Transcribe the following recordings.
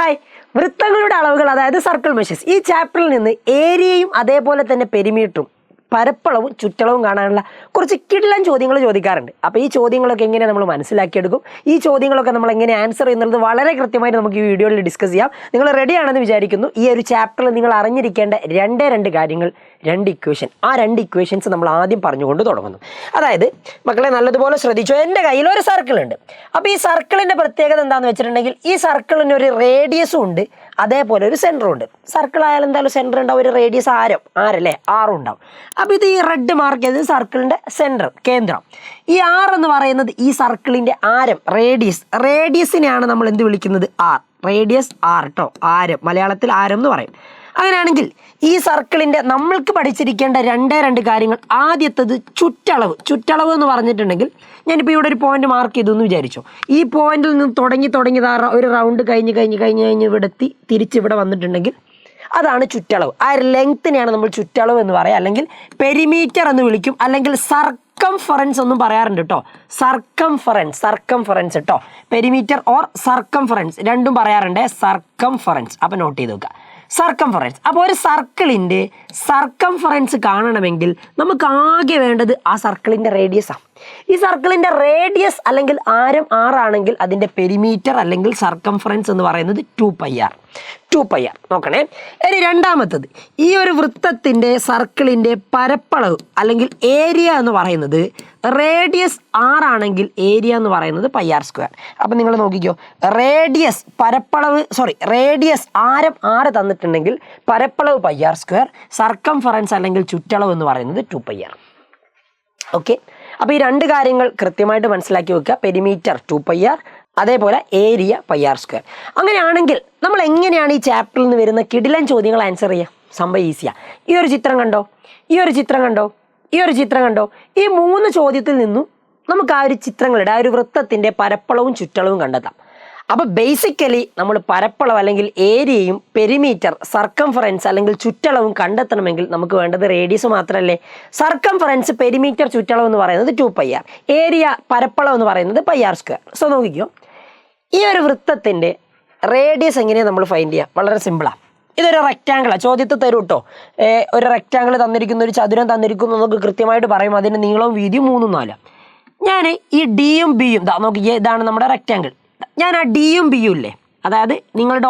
Hi, വൃത്തങ്ങളുടെ അളവുകൾ അതായത് circle measures ഈ ചാപ്റ്ററിൽ നിന്ന് ഏരിയയും അതേപോലെ തന്നെ പെരിമീറ്ററും പരപ്പളവും ചുറ്റളവും കാണാനുള്ള കുറച്ച് കിടിലൻ ചോദ്യങ്ങൾ ചോദിക്കാറുണ്ട്. അപ്പോൾ ഈ ചോദ്യങ്ങളൊക്കെ എങ്ങനെ നമ്മൾ മനസ്സിലാക്കിയെടുക്കും, ഈ ചോദ്യങ്ങളൊക്കെ നമ്മൾ എങ്ങനെ ആൻസർ ചെയ്യുന്നത് വളരെ കൃത്യമായിട്ട് നമുക്ക് ഈ വീഡിയോയിൽ ഡിസ്കസ് ചെയ്യാം. നിങ്ങൾ റെഡി ആണെന്ന് വിചാരിക്കുന്നു. ഈ ഒരു ചാപ്റ്ററിൽ നിങ്ങൾ അറിഞ്ഞിരിക്കേണ്ട രണ്ട് കാര്യങ്ങൾ, രണ്ട് ഇക്വേഷൻ. ആ രണ്ട് ഇക്വേഷൻസ് നമ്മൾ ആദ്യം പറഞ്ഞുകൊണ്ട് തുടങ്ങുന്നു. അതായത് മക്കളെ നല്ലതുപോലെ ശ്രദ്ധിച്ചോ, എൻ്റെ കയ്യിൽ ഒരു സർക്കിൾ ഉണ്ട്. അപ്പോൾ ഈ സർക്കിളിൻ്റെ പ്രത്യേകത എന്താണെന്ന് വെച്ചിട്ടുണ്ടെങ്കിൽ ഈ സർക്കിളിന് ഒരു റേഡിയസും ഉണ്ട്, അതേപോലെ ഒരു സെൻറ്ററും ഉണ്ട്. സർക്കിൾ ആയാലും എന്തായാലും സെൻറ്റർ ഉണ്ടാവും, ഒരു റേഡിയസ് ആരല്ലേ ആറും ഉണ്ടാവും. അപ്പോൾ ഇത് ഈ റെഡ് മാർക്ക് ചെയ്തത് സർക്കിളിൻ്റെ സെൻറ്റർ, കേന്ദ്രം. ഈ ആർ എന്ന് പറയുന്നത് ഈ സർക്കിളിൻ്റെ ആരം, റേഡിയസിനെയാണ് നമ്മൾ എന്ത് വിളിക്കുന്നത്? ആർ. റേഡിയസ് ആർ കേട്ടോ, ആരം, മലയാളത്തിൽ ആരം എന്ന് പറയും. അങ്ങനെയാണെങ്കിൽ ഈ സർക്കിളിൻ്റെ നമ്മൾക്ക് പഠിച്ചിരിക്കേണ്ട രണ്ട് കാര്യങ്ങൾ. ആദ്യത്തത് ചുറ്റളവ് എന്ന് പറഞ്ഞിട്ടുണ്ടെങ്കിൽ ഞാനിപ്പോൾ ഇവിടെ ഒരു പോയിന്റ് മാർക്ക് ചെയ്തു എന്ന് വിചാരിച്ചു. ഈ പോയിന്റിൽ നിന്ന് തുടങ്ങി ഒരു റൗണ്ട് കഴിഞ്ഞ് ഇവിടെ എത്തി തിരിച്ചിവിടെ വന്നിട്ടുണ്ടെങ്കിൽ അതാണ് ചുറ്റളവ്. ആ ലെങ്ത്തിനെയാണ് നമ്മൾ ചുറ്റളവ് എന്ന് പറയുക, അല്ലെങ്കിൽ പെരിമീറ്റർ എന്ന് വിളിക്കും, അല്ലെങ്കിൽ സർക്കംഫറൻസ് ഒന്നും പറയാറുണ്ട് കേട്ടോ. സർക്കംഫറൻസ് കേട്ടോ, പെരിമീറ്റർ ഓർ സർക്കംഫറൻസ് രണ്ടും പറയാറുണ്ട്. സർക്കംഫറൻസ്, അപ്പം നോട്ട് ചെയ്ത് വെക്കുക. സർക്കംഫറൻസ്. അപ്പോൾ ഒരു സർക്കിളിൻ്റെ സർക്കംഫറൻസ് കാണണമെങ്കിൽ നമുക്ക് ആകെ വേണ്ടത് ആ സർക്കിളിൻ്റെ റേഡിയസാണ്. ഈ സർക്കിളിൻ്റെ റേഡിയസ് അല്ലെങ്കിൽ ആരം ആറാണെങ്കിൽ അതിൻ്റെ പെരിമീറ്റർ അല്ലെങ്കിൽ സർക്കംഫറൻസ് എന്ന് പറയുന്നത് 2πr. നോക്കണേ. ഇനി രണ്ടാമത്തത്, ഈ ഒരു വൃത്തത്തിൻ്റെ സർക്കിളിൻ്റെ പരപ്പളവ് അല്ലെങ്കിൽ ഏരിയ എന്ന് പറയുന്നത് റേഡിയസ് ആറാണെങ്കിൽ ഏരിയ എന്ന് പറയുന്നത് πr². അപ്പം നിങ്ങൾ നോക്കിക്കോ, റേഡിയസ് ആരം 6 തന്നിട്ടുണ്ടെങ്കിൽ പരപ്പളവ് πr², സർക്കംഫറൻസ് അല്ലെങ്കിൽ ചുറ്റളവ് എന്ന് പറയുന്നത് 2πr. ഓക്കെ, അപ്പോൾ ഈ രണ്ട് കാര്യങ്ങൾ കൃത്യമായിട്ട് മനസ്സിലാക്കി വെക്കുക. പെരിമീറ്റർ 2πr, അതേപോലെ ഏരിയ πr². അങ്ങനെയാണെങ്കിൽ നമ്മൾ എങ്ങനെയാണ് ഈ ചാപ്റ്ററിൽ നിന്ന് വരുന്ന കിടിലൻ ചോദ്യങ്ങൾ ആൻസർ ചെയ്യുക? സംഭവം ഈസിയാണ്. ഈ ഒരു ചിത്രം കണ്ടോ, ഈ 3 ചോദ്യത്തിൽ നിന്നും നമുക്ക് ആ ഒരു ചിത്രങ്ങളുടെ ആ ഒരു വൃത്തത്തിൻ്റെ പരപ്പളവും ചുറ്റളവും കണ്ടെത്താം. അപ്പോൾ ബേസിക്കലി നമ്മൾ പരപ്പളവ് അല്ലെങ്കിൽ ഏരിയയും പെരിമീറ്റർ, സർക്കംഫറൻസ് അല്ലെങ്കിൽ ചുറ്റളവും കണ്ടെത്തണമെങ്കിൽ നമുക്ക് വേണ്ടത് റേഡിയസ് മാത്രമല്ലേ. സർക്കംഫറൻസ്, പെരിമീറ്റർ, ചുറ്റളവ് എന്ന് പറയുന്നത് 2πr, ഏരിയ പരപ്പളവ് എന്ന് പറയുന്നത് πr². സോ നോക്കിക്കോ, ഈ ഒരു വൃത്തത്തിൻ്റെ റേഡിയസ് എങ്ങനെയാണ് നമ്മൾ ഫൈൻഡ് ചെയ്യുക? വളരെ സിമ്പിളാണ്. ഇതൊരു റെക്റ്റാങ്കിളാണ്. ചോദ്യത്തിൽ തരും കേട്ടോ, ഒരു റെക്റ്റാങ്കിൾ തന്നിരിക്കുന്നു, ഒരു ചതുരം തന്നിരിക്കുന്നു, നമുക്ക് കൃത്യമായിട്ട് പറയും അതിൻ്റെ നീളവും വീതിയും 3, 4. ഞാൻ ഈ ഡിയും ബിയും നോക്കിക്കേ, ഇതാണ് നമ്മുടെ റെക്റ്റാങ്കിൾ. ഞാൻ ആ ഡിയും ബിയും ഇല്ലേ, അതായത് നിങ്ങളുടെ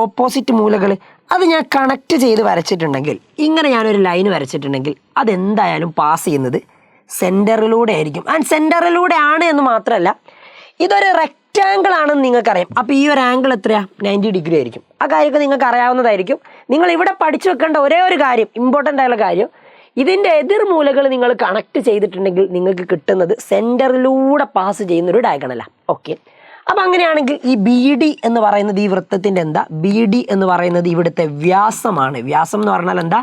ഓപ്പോസിറ്റ് മൂലകൾ, അത് ഞാൻ കണക്ട് ചെയ്ത് വരച്ചിട്ടുണ്ടെങ്കിൽ, ഇങ്ങനെ ഞാനൊരു ലൈൻ വരച്ചിട്ടുണ്ടെങ്കിൽ അതെന്തായാലും പാസ് ചെയ്യുന്നത് സെൻറ്ററിലൂടെ ആയിരിക്കും. ആൻഡ് സെൻറ്ററിലൂടെ ആണ് എന്ന് മാത്രമല്ല, ഇതൊരു റെക്റ്റാങ്കിൾ ആണെന്ന് നിങ്ങൾക്കറിയാം. അപ്പോൾ ഈ ഒരു ആംഗിൾ എത്രയാണ്? 90 ഡിഗ്രി ആയിരിക്കും. ആ കാര്യമൊക്കെ നിങ്ങൾക്ക് അറിയാവുന്നതായിരിക്കും. നിങ്ങൾ ഇവിടെ പഠിച്ചു വെക്കേണ്ട ഒരേ ഒരു കാര്യം, ഇമ്പോർട്ടൻ്റ് ആയുള്ള കാര്യം, ഇതിൻ്റെ എതിർമൂലകൾ നിങ്ങൾ കണക്ട് ചെയ്തിട്ടുണ്ടെങ്കിൽ നിങ്ങൾക്ക് കിട്ടുന്നത് സെൻറ്ററിലൂടെ പാസ് ചെയ്യുന്നൊരു ഡയഗണലാണ്. ഓക്കെ, അപ്പം അങ്ങനെയാണെങ്കിൽ ഈ ബി ഡി എന്ന് പറയുന്നത് ഈ വൃത്തത്തിൻ്റെ എന്താ? ബി ഡി എന്ന് പറയുന്നത് ഇവിടുത്തെ വ്യാസമാണ്. വ്യാസം എന്ന് പറഞ്ഞാൽ എന്താ?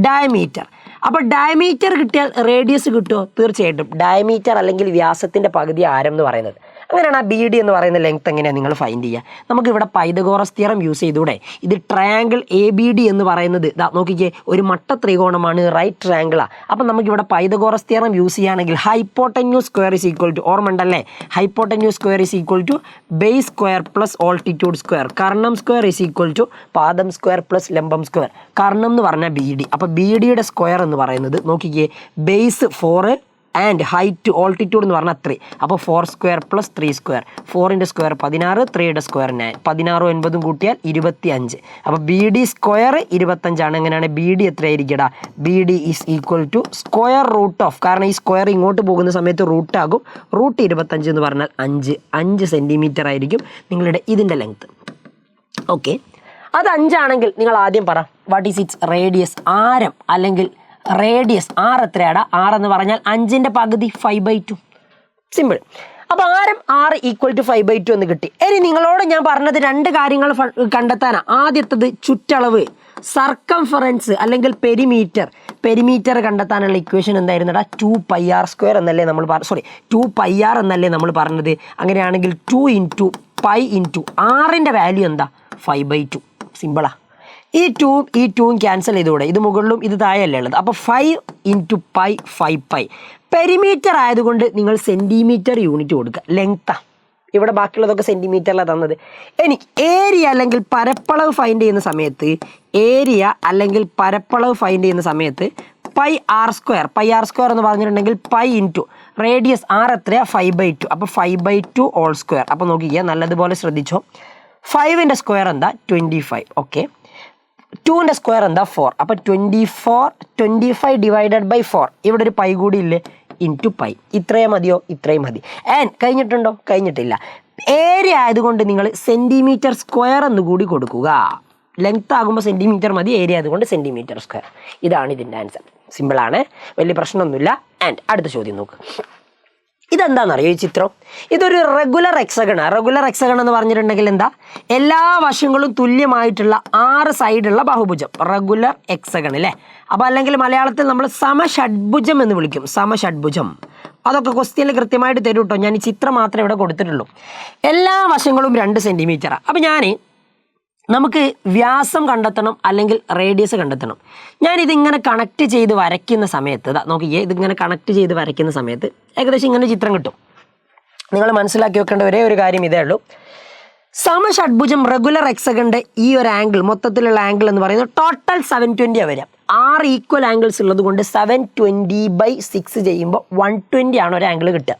ഡയമീറ്റർ. അപ്പോൾ ഡയമീറ്റർ കിട്ടിയാൽ റേഡിയസ് കിട്ടുമോ? തീർച്ചയായിട്ടും. ഡയമീറ്റർ അല്ലെങ്കിൽ വ്യാസത്തിൻ്റെ പകുതി ആരം എന്ന് പറയുന്നത്. അങ്ങനെയാണ് ആ ബി ഡി എന്ന് പറയുന്ന ലെങ്ത് എങ്ങനെയാണ് നിങ്ങൾ ഫൈൻഡ് ചെയ്യുക? നമുക്കിവിടെ പൈതഗോറസ് തിയറം യൂസ് ചെയ്തൂടെ? ഇത് ട്രയാങ്കിൾ എ ബി ഡി എന്ന് പറയുന്നത് നോക്കിക്കേ, ഒരു മട്ട ത്രികോണമാണ്, റൈറ്റ് ട്രയാങ്കിളാണ്. അപ്പം നമുക്കിവിടെ പൈതഗോറസ് തിയറം യൂസ് ചെയ്യുകയാണെങ്കിൽ hypotenuse square is equal to, ഓർമ്മണ്ടല്ലേ, hypotenuse square is equal to base square plus altitude square, കർണം സ്ക്വയർ ഇസ് ഈക്വൽ ടു പാദം സ്ക്വയർ പ്ലസ് ലംബം സ്ക്വയർ. കർണം എന്ന് പറഞ്ഞാൽ ബി ഡി. അപ്പോൾ ബി ഡിയുടെ സ്ക്വയർ എന്ന് പറയുന്നത് നോക്കിക്കേ, ബേസ് 4 ആൻഡ് ഹൈറ്റ് ഓൾട്ടിറ്റ്യൂഡ് എന്ന് പറഞ്ഞാൽ 3. അപ്പോൾ 4² പ്ലസ് 3². 4ൻ്റെ സ്ക്വയർ 16, 3യുടെ സ്ക്വയർ 9. 16ഉം 9ഉം കൂട്ടിയാൽ 25. അപ്പോൾ ബി ഡി സ്ക്വയർ 25 എങ്ങനെയാണ് ബി ഡി എത്രയായിരിക്കടാ? B D is equal to square root of, കാരണം ഈ സ്ക്വയർ ഇങ്ങോട്ട് പോകുന്ന സമയത്ത് റൂട്ടാകും. റൂട്ട് 25 എന്ന് പറഞ്ഞാൽ 5 സെൻറ്റിമീറ്റർ ആയിരിക്കും നിങ്ങളുടെ ഇതിൻ്റെ ലെങ്ത്ത്. ഓക്കെ, അത് 5 ആണെങ്കിൽ നിങ്ങൾ ആദ്യം പറ, വാട്ട് ഈസ് ഇറ്റ്സ് റേഡിയസ്? ആരം അല്ലെങ്കിൽ റേഡിയസ് ആർ എത്രയാടാ? 6 എന്ന് പറഞ്ഞാൽ 5ൻ്റെ പകുതി 5/2. സിമ്പിൾ. അപ്പോൾ ആരം 6 ഈക്വൽ ടു 5/2 എന്ന് കിട്ടി. ഇനി നിങ്ങളോട് ഞാൻ പറഞ്ഞത് 2 കാര്യങ്ങൾ കണ്ടെത്താനാണ്. ആദ്യത്തത് ചുറ്റളവ്, സർക്കംഫറൻസ് അല്ലെങ്കിൽ പെരിമീറ്റർ കണ്ടെത്താനുള്ള ഇക്വേഷൻ എന്തായിരുന്നടാ? 2πr² എന്നല്ലേ നമ്മൾ 2πr എന്നല്ലേ നമ്മൾ പറഞ്ഞത്? അങ്ങനെയാണെങ്കിൽ 2 × π × ആറിൻ്റെ വാല്യൂ എന്താ? 5/2. സിമ്പിളാ. ഈ 2ഉം ക്യാൻസൽ ചെയ്തുകൂടെ? ഇത് മുകളിലും ഇത് താഴെയല്ലേ ഉള്ളത്. അപ്പോൾ 5 × π 5π. പെരിമീറ്റർ ആയതുകൊണ്ട് നിങ്ങൾ സെൻറ്റിമീറ്റർ യൂണിറ്റ് കൊടുക്കുക. ലെങ്ത്താണ് ഇവിടെ ബാക്കിയുള്ളതൊക്കെ സെൻറ്റിമീറ്ററിലാണ് തന്നത്. ഇനി ഏരിയ അല്ലെങ്കിൽ പരപ്പളവ് ഫൈൻഡ് ചെയ്യുന്ന സമയത്ത് പൈ ആർ സ്ക്വയർ എന്ന് പറഞ്ഞിട്ടുണ്ടെങ്കിൽ പൈ ഇൻറ്റു റേഡിയസ് ആർ എത്രയാണ് 5/2. അപ്പോൾ 5/2 ഹോൾ സ്ക്വയർ. അപ്പോൾ നോക്കിക്കുക, നല്ലതുപോലെ ശ്രദ്ധിച്ചോ. 5ൻ്റെ സ്ക്വയർ എന്താ 25. ഓക്കെ, 2ൻ്റെ സ്ക്വയർ എന്താ 4. അപ്പോൾ 25 ഡിവൈഡഡ് ബൈ 4. ഇവിടെ ഒരു പൈ കൂടി ഇല്ലേ, ഇൻറ്റു പൈ. ഇത്രയും മതിയോ? ഇത്രയും മതി. ആൻഡ് കഴിഞ്ഞിട്ടുണ്ടോ? കഴിഞ്ഞിട്ടില്ല. ഏരിയ ആയതുകൊണ്ട് നിങ്ങൾ സെൻറ്റിമീറ്റർ സ്ക്വയർ എന്ന് കൂടി കൊടുക്കുക. ലെങ്ത് ആകുമ്പോൾ സെൻറ്റിമീറ്റർ മതി, ഏരിയ ആയതുകൊണ്ട് സെൻറ്റിമീറ്റർ സ്ക്വയർ. ഇതാണ് ഇതിൻ്റെ ആൻസർ. സിമ്പിളാണ്, വലിയ പ്രശ്നമൊന്നുമില്ല. ആൻഡ് അടുത്ത ചോദ്യം നോക്ക്. ഇതെന്താണെന്നറിയോ ഈ ചിത്രം? ഇതൊരു റെഗുലർ എക്സഗണാണ്. റെഗുലർ എക്സഗൺ എന്ന് പറഞ്ഞിട്ടുണ്ടെങ്കിൽ എന്താ? എല്ലാ വശങ്ങളും തുല്യമായിട്ടുള്ള 6 സൈഡുള്ള ബഹുഭുജം, റെഗുലർ എക്സഗൺ അല്ലേ. അപ്പോൾ അല്ലെങ്കിൽ മലയാളത്തിൽ നമ്മൾ സമഷഡ്ഭുജം എന്ന് വിളിക്കും. സമഷഡ്ഭുജം അതൊക്കെ ക്വസ്റ്റ്യനിൽ കൃത്യമായിട്ട് തരും കേട്ടോ. ഞാൻ ഈ ചിത്രം മാത്രമേ ഇവിടെ കൊടുത്തിട്ടുള്ളൂ. എല്ലാ വശങ്ങളും 2 സെൻറ്റിമീറ്ററാണ്. അപ്പോൾ നമുക്ക് വ്യാസം കണ്ടെത്തണം അല്ലെങ്കിൽ റേഡിയസ് കണ്ടെത്തണം. ഞാനിതിങ്ങനെ കണക്ട് ചെയ്ത് വരയ്ക്കുന്ന സമയത്ത് നോക്കിയേ, ഇതിങ്ങനെ കണക്ട് ചെയ്ത് വരയ്ക്കുന്ന സമയത്ത് ഏകദേശം ഇങ്ങനെ ചിത്രം കിട്ടും. നിങ്ങൾ മനസ്സിലാക്കി വെക്കേണ്ട ഒരേ ഒരു കാര്യം ഇതേ ഉള്ളൂ. സമഷഡ്ഭുജം റെഗുലർ എക്സഗണിൻ്റെ ഈ ഒരു ആംഗിൾ, മൊത്തത്തിലുള്ള ആംഗിൾ എന്ന് പറയുന്നത് ടോട്ടൽ 720 വരിക. 6 ഈക്വൽ ആംഗിൾസ് ഉള്ളത് കൊണ്ട് 720/6 ചെയ്യുമ്പോൾ 120 ആണ് ഒരു ആംഗിൾ കിട്ടുക.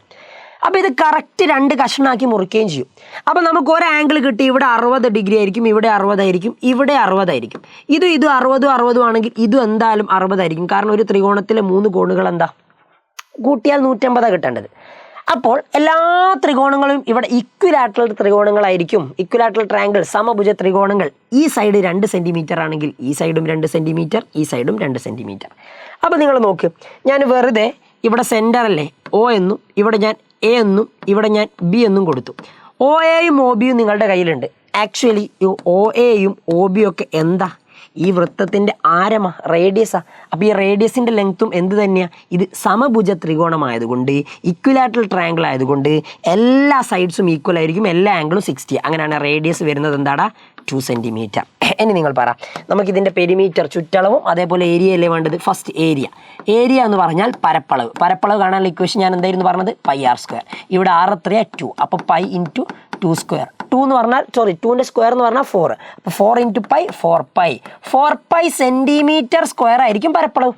അപ്പോൾ ഇത് കറക്റ്റ് 2 കഷ്ണമാക്കി മുറിക്കുകയും ചെയ്യും. അപ്പോൾ നമുക്ക് ഒരു ആംഗിൾ കിട്ടി, ഇവിടെ 60 ഡിഗ്രി ആയിരിക്കും, ഇവിടെ 60 ആയിരിക്കും, ഇവിടെ 60 ആയിരിക്കും. ഇത് 60 ആണെങ്കിൽ ഇതും എന്തായാലും 60 ആയിരിക്കും. കാരണം ഒരു ത്രികോണത്തിലെ 3 കോണുകൾ എന്താ കൂട്ടിയാൽ 150 കിട്ടേണ്ടത്. അപ്പോൾ എല്ലാ ത്രികോണങ്ങളും ഇവിടെ ഇക്വിലാറ്ററൽ ത്രികോണങ്ങളായിരിക്കും. ഇക്വിലാറ്ററൽ ട്രയാങ്കിൾ, സമഭുജ ത്രികോണങ്ങൾ. ഈ സൈഡ് 2 സെൻറ്റിമീറ്റർ ആണെങ്കിൽ ഈ സൈഡും 2 സെൻറ്റിമീറ്റർ, ഈ സൈഡും 2 സെൻറ്റിമീറ്റർ. അപ്പോൾ നിങ്ങൾ നോക്ക്, ഞാൻ വെറുതെ ഇവിടെ സെൻറ്റർ അല്ലേ O എന്നും, ഇവിടെ ഞാൻ A എന്നും, ഇവിടെ ഞാൻ B എന്നും കൊടുത്തു. OAയും OBയും നിങ്ങളുടെ കയ്യിലുണ്ട്. ആക്ച്വലി OAയും OBയും ഒക്കെ എന്താ? ഈ വൃത്തത്തിൻ്റെ ആരമാ, റേഡിയസാ. അപ്പോൾ ഈ റേഡിയസിൻ്റെ ലെങ്ത്തും എന്ത് തന്നെയാണ്? ഇത് സമഭുജ ത്രികോണമായതുകൊണ്ട്, ഇക്വിലാറ്ററൽ ട്രയാങ്കിൾ ആയതുകൊണ്ട് എല്ലാ സൈഡ്സും ഈക്വൽ ആയിരിക്കും, എല്ലാ ആംഗിളും 60. അങ്ങനെയാണ് റേഡിയസ് വരുന്നത് എന്താടാ? 2 സെൻറ്റിമീറ്റർ. ഇനി നിങ്ങൾ പറ, നമുക്കിതിൻ്റെ പെരിമീറ്റർ ചുറ്റളവും അതേപോലെ ഏരിയ അല്ലേ വേണ്ടത്? ഫസ്റ്റ് ഏരിയ എന്ന് പറഞ്ഞാൽ പരപ്പളവ് കാണാനുള്ള ഇക്വേഷൻ ഞാൻ എന്തായിരുന്നു പറഞ്ഞത്? Pi r square. ഇവിടെ ആർ എത്രയാണ്? 2. അപ്പോൾ പൈ ഇൻറ്റു 2 സ്ക്വയർ. 2 എന്ന് പറഞ്ഞാൽ 2ൻ്റെ സ്ക്വയർ എന്ന് പറഞ്ഞാൽ 4. അപ്പോൾ 4 into pi 4 pi centimetre square ആയിരിക്കും പരപ്പളവ്.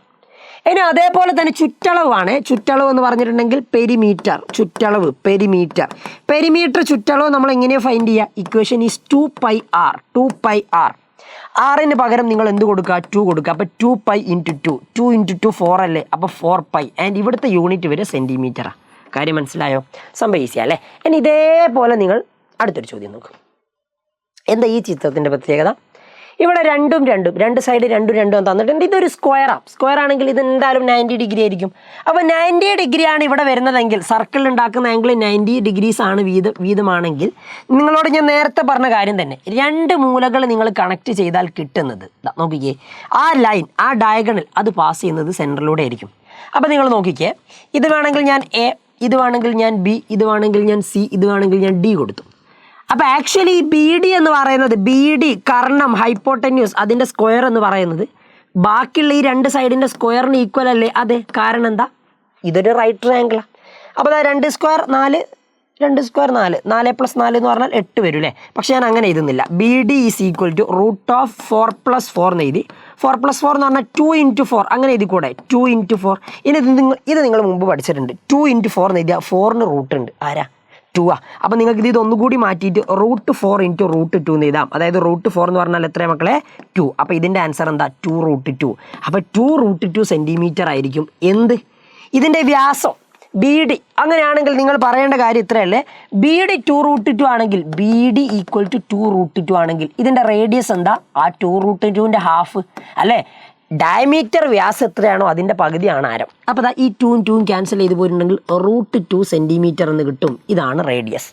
ഇനി അതേപോലെ തന്നെ ചുറ്റളവാണ്. ചുറ്റളവ് എന്ന് പറഞ്ഞിട്ടുണ്ടെങ്കിൽ പെരിമീറ്റർ ചുറ്റളവ് നമ്മൾ എങ്ങനെയാണ് ഫൈൻഡ് ചെയ്യുക? Equation is 2πr. ആറിന് പകരം നിങ്ങൾ എന്ത് കൊടുക്കുക? 2 കൊടുക്കുക. അപ്പോൾ 2π ഇൻറ്റു 2 ഇൻറ്റു 2 4 അല്ലേ. അപ്പോൾ 4π. ആൻഡ് ഇവിടുത്തെ യൂണിറ്റ് വരെ സെൻറ്റിമീറ്ററാണ്. കാര്യം മനസ്സിലായോ? സംഭവം ഈസിയാണ് അല്ലേ. ഇനി ഇതേപോലെ നിങ്ങൾ അടുത്തൊരു ചോദ്യം നോക്കും. എന്താ ഈ ചിത്രത്തിൻ്റെ പ്രത്യേകത? ഇവിടെ 2 സൈഡ് 2 തന്നിട്ടുണ്ട്. ഇതൊരു സ്ക്വയർ ആണെങ്കിൽ ഇത് എന്തായാലും 90 ഡിഗ്രി ആയിരിക്കും. അപ്പോൾ 90 ഡിഗ്രിയാണ് ഇവിടെ വരുന്നതെങ്കിൽ, സർക്കിൾ ഉണ്ടാക്കുന്ന ആംഗിൾ 90 ഡിഗ്രീസ് ആണ് വീതമാണെങ്കിൽ, നിങ്ങളോട് ഞാൻ നേരത്തെ പറഞ്ഞ കാര്യം തന്നെ, 2 മൂലകൾ നിങ്ങൾ കണക്ട് ചെയ്താൽ കിട്ടുന്നത് നോക്കിക്കേ, ആ ലൈൻ, ആ ഡയഗണൽ അത് പാസ് ചെയ്യുന്നത് സെൻറ്ററിലൂടെ ആയിരിക്കും. അപ്പോൾ നിങ്ങൾ നോക്കിക്കേ, ഇത് വേണമെങ്കിൽ ഞാൻ A, ഇത് വേണമെങ്കിൽ ഞാൻ B, ഇത് വേണമെങ്കിൽ ഞാൻ C, ഇത് വേണമെങ്കിൽ ഞാൻ D കൊടുത്തു. അപ്പോൾ ആക്ച്വലി BD എന്ന് പറയുന്നത്, BD കർണം ഹൈപ്പോട്ടന്യൂസ്, അതിൻ്റെ സ്ക്വയർ എന്ന് പറയുന്നത് ബാക്കിയുള്ള ഈ 2 സൈഡിൻ്റെ സ്ക്വയറിന് ഈക്വൽ അല്ലേ? അതെ. കാരണം എന്താ? ഇതൊരു റൈറ്റ് ട്രയാങ്കിളാണ്. അപ്പോൾ 2 സ്ക്വയർ 4 4 + 4 എന്ന് പറഞ്ഞാൽ 8 വരും അല്ലേ. പക്ഷേ ഞാൻ അങ്ങനെ എഴുതുന്നില്ല. BD ഈസ് ഈക്വൽ ടു √4 + 4 എന്ന് എഴുതി. 4 + 4 എന്ന് പറഞ്ഞാൽ 2 × 4 അങ്ങനെ എഴുതി കൂടെ. 2 × 4. ഇനി ഇത് നിങ്ങൾ മുമ്പ് പഠിച്ചിട്ടുണ്ട്. 2 × 4 എന്ന് എഴുതിയാൽ 4ന് റൂട്ട് ഉണ്ട്. ആരാ? 2 ആ. അപ്പോൾ നിങ്ങൾക്ക് ഇത് ഒന്നുകൂടി മാറ്റിയിട്ട് √4 × √2 എന്ന് എഴുതാം. അതായത് √4 എന്ന് പറഞ്ഞാൽ എത്ര മക്കളെ? 2. അപ്പോൾ ഇതിൻ്റെ ആൻസർ എന്താ? 2√2. അപ്പോൾ 2√2 സെൻറ്റിമീറ്റർ ആയിരിക്കും എന്ത്? ഇതിൻ്റെ വ്യാസം BD. അങ്ങനെയാണെങ്കിൽ നിങ്ങൾ പറയേണ്ട കാര്യം ഇത്രയല്ലേ, BD 2√2 ആണെങ്കിൽ, BD ഈക്വൽ ടു 2√2 ആണെങ്കിൽ ഇതിൻ്റെ റേഡിയസ് എന്താ? ആ 2√2ൻ്റെ ഹാഫ് അല്ലേ. ഡയമീറ്റർ വ്യാസം എത്രയാണോ അതിൻ്റെ പകുതിയാണ് ആരം. അപ്പോൾ ഈ 2 ക്യാൻസൽ ചെയ്ത് പോയിട്ടുണ്ടെങ്കിൽ √2 സെൻറ്റിമീറ്റർ എന്ന് കിട്ടും. ഇതാണ് റേഡിയസ്.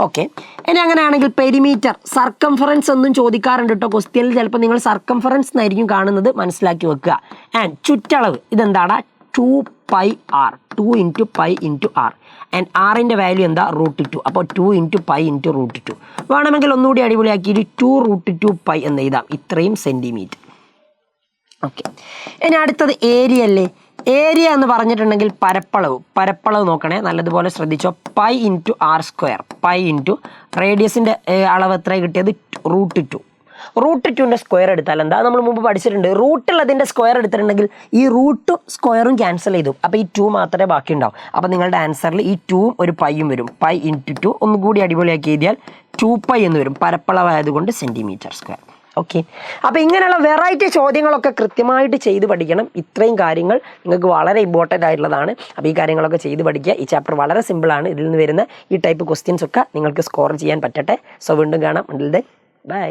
ഓക്കെ. ഇനി അങ്ങനെയാണെങ്കിൽ പെരിമീറ്റർ, സർക്കംഫറൻസ് ഒന്നും ചോദിക്കാറുണ്ട് കേട്ടോ ക്വസ്റ്റ്യനിൽ. ചിലപ്പോൾ നിങ്ങൾ സർക്കംഫറൻസ് എന്നായിരിക്കും കാണുന്നത്, മനസ്സിലാക്കി വെക്കുക. ആൻഡ് ചുറ്റളവ് ഇതെന്താണ്? 2πr. 2 × π × r. ആൻഡ് ആറിൻ്റെ വാല്യൂ എന്താ? √2. അപ്പോൾ 2 × π × √2. വേണമെങ്കിൽ ഒന്നുകൂടി അടിപൊളിയാക്കിയിട്ട് 2√2π എന്ന് എഴുതാം. ഇത്രയും സെൻറ്റിമീറ്റർ. ഓക്കെ. ഇനി അടുത്തത് ഏരിയ അല്ലേ. ഏരിയ എന്ന് പറഞ്ഞിട്ടുണ്ടെങ്കിൽ പരപ്പളവ് നോക്കണേ, നല്ലതുപോലെ ശ്രദ്ധിച്ചോ. Pi into R square, pi into റേഡിയസിൻ്റെ അളവ് എത്ര കിട്ടിയത് √2. √2ൻ്റെ സ്ക്വയർ എടുത്താൽ എന്താ, നമ്മൾ മുമ്പ് പഠിച്ചിട്ടുണ്ട്. റൂട്ടുള്ളതിൻ്റെ സ്ക്വയർ എടുത്തിട്ടുണ്ടെങ്കിൽ ഈ റൂട്ടും സ്ക്വയറും ക്യാൻസൽ ചെയ്തു, അപ്പോൾ ഈ 2 മാത്രമേ ബാക്കി ഉണ്ടാവും. അപ്പോൾ നിങ്ങളുടെ ആൻസറിൽ ഈ 2ഉം ഒരു പൈയും വരും. പൈ ഇൻറ്റു 2 ഒന്നുകൂടി അടിപൊളിയാക്കി എഴുതിയാൽ 2π എന്ന് വരും, പരപ്പളവായതുകൊണ്ട് സെൻറ്റിമീറ്റർ സ്ക്വയർ. ഓക്കെ, അപ്പോൾ ഇങ്ങനെയുള്ള വെറൈറ്റി ചോദ്യങ്ങളൊക്കെ കൃത്യമായിട്ട് ചെയ്ത് പഠിക്കണം. ഇത്രയും കാര്യങ്ങൾ നിങ്ങൾക്ക് വളരെ ഇമ്പോർട്ടൻ്റ് ആയിട്ടുള്ളതാണ്. അപ്പോൾ ഈ കാര്യങ്ങളൊക്കെ ചെയ്ത് പഠിക്കുക. ഈ ചാപ്റ്റർ വളരെ സിമ്പിളാണ്. ഇതിൽ നിന്ന് വരുന്ന ഈ ടൈപ്പ് ക്വസ്റ്റ്യൻസ് ഒക്കെ നിങ്ങൾക്ക് സ്കോർ ചെയ്യാൻ പറ്റട്ടെ. സോ വീണ്ടും കാണാം. ബൈ.